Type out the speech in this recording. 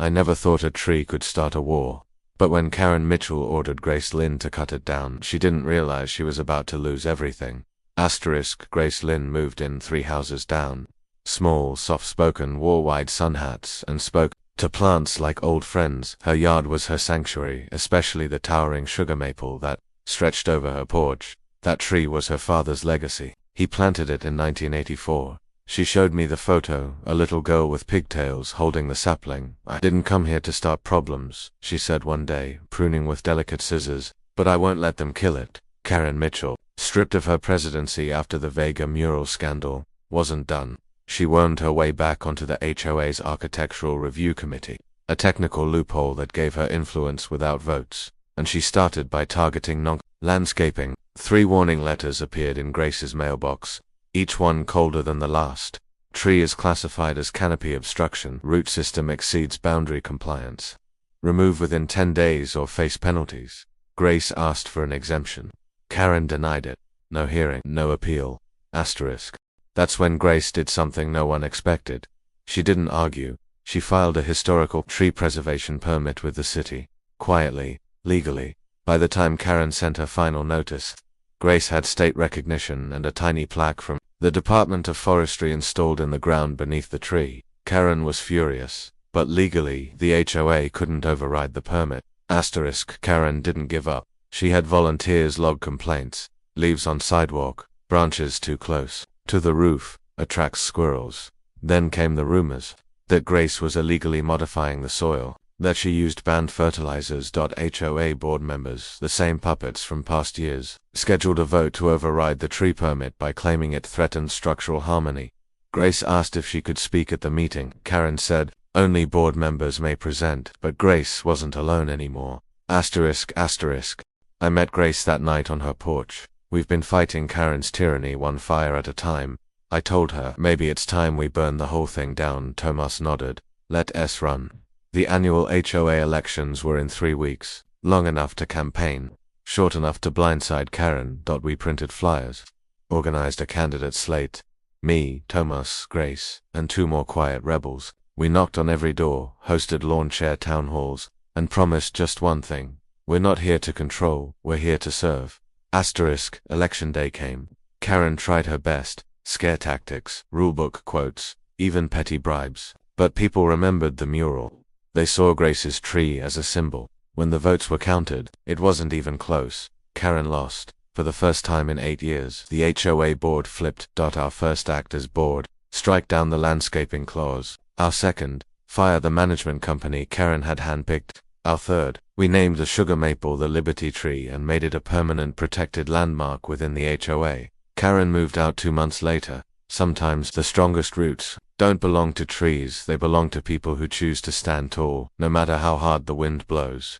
I never thought a tree could start a war. But when Karen Mitchell ordered Grace Lynn to cut it down, she didn't realize she was about to lose everything. Grace Lynn moved in 3 houses down. Small, soft-spoken, wore wide sun hats, and spoke to plants like old friends. Her yard was her sanctuary, especially the towering sugar maple that stretched over her porch. That tree was her father's legacy. He planted it in 1984. She showed me the photo, a little girl with pigtails holding the sapling. I didn't come here to start problems, she said one day, pruning with delicate scissors, but I won't let them kill it. Karen Mitchell, stripped of her presidency after the Vega mural scandal, wasn't done. She wormed her way back onto the HOA's Architectural Review Committee, a technical loophole that gave her influence without votes, and she started by targeting landscaping. 3 warning letters appeared in Grace's mailbox, each one colder than the last. Tree is classified as canopy obstruction. Root system exceeds boundary compliance. Remove within 10 days or face penalties. Grace asked for an exemption. Karen denied it. No hearing, no appeal. That's when Grace did something no one expected. She didn't argue. She filed a historical tree preservation permit with the city. Quietly, legally. By the time Karen sent her final notice, Grace had state recognition and a tiny plaque from the Department of Forestry installed in the ground beneath the tree. Karen was furious, but legally, the HOA couldn't override the permit. Karen didn't give up. She had volunteers log complaints. Leaves on sidewalk, branches too close to the roof, attracts squirrels. Then came the rumors that Grace was illegally modifying the soil, that she used banned fertilizers. HOA board members, the same puppets from past years, scheduled a vote to override the tree permit by claiming it threatened structural harmony. Grace asked if she could speak at the meeting. Karen said, only board members may present, but Grace wasn't alone anymore. I met Grace that night on her porch. We've been fighting Karen's tyranny one fire at a time. I told her, maybe it's time we burn the whole thing down. Thomas nodded. Let us run. The annual HOA elections were in 3 weeks, long enough to campaign, short enough to blindside Karen. We printed flyers, organized a candidate slate, me, Thomas, Grace, and 2 more quiet rebels. We knocked on every door, hosted lawn chair town halls, and promised just one thing. We're not here to control, we're here to serve. Election day came. Karen tried her best, scare tactics, rulebook quotes, even petty bribes. But people remembered the mural. They saw Grace's tree as a symbol. When the votes were counted, it wasn't even close. Karen lost. For the first time in 8 years, the HOA board flipped. Our first act as board, strike down the landscaping clause. Our second, fire the management company Karen had handpicked. Our third, we named the sugar maple the Liberty Tree and made it a permanent protected landmark within the HOA. Karen moved out 2 months later. Sometimes the strongest roots don't belong to trees, they belong to people who choose to stand tall, no matter how hard the wind blows.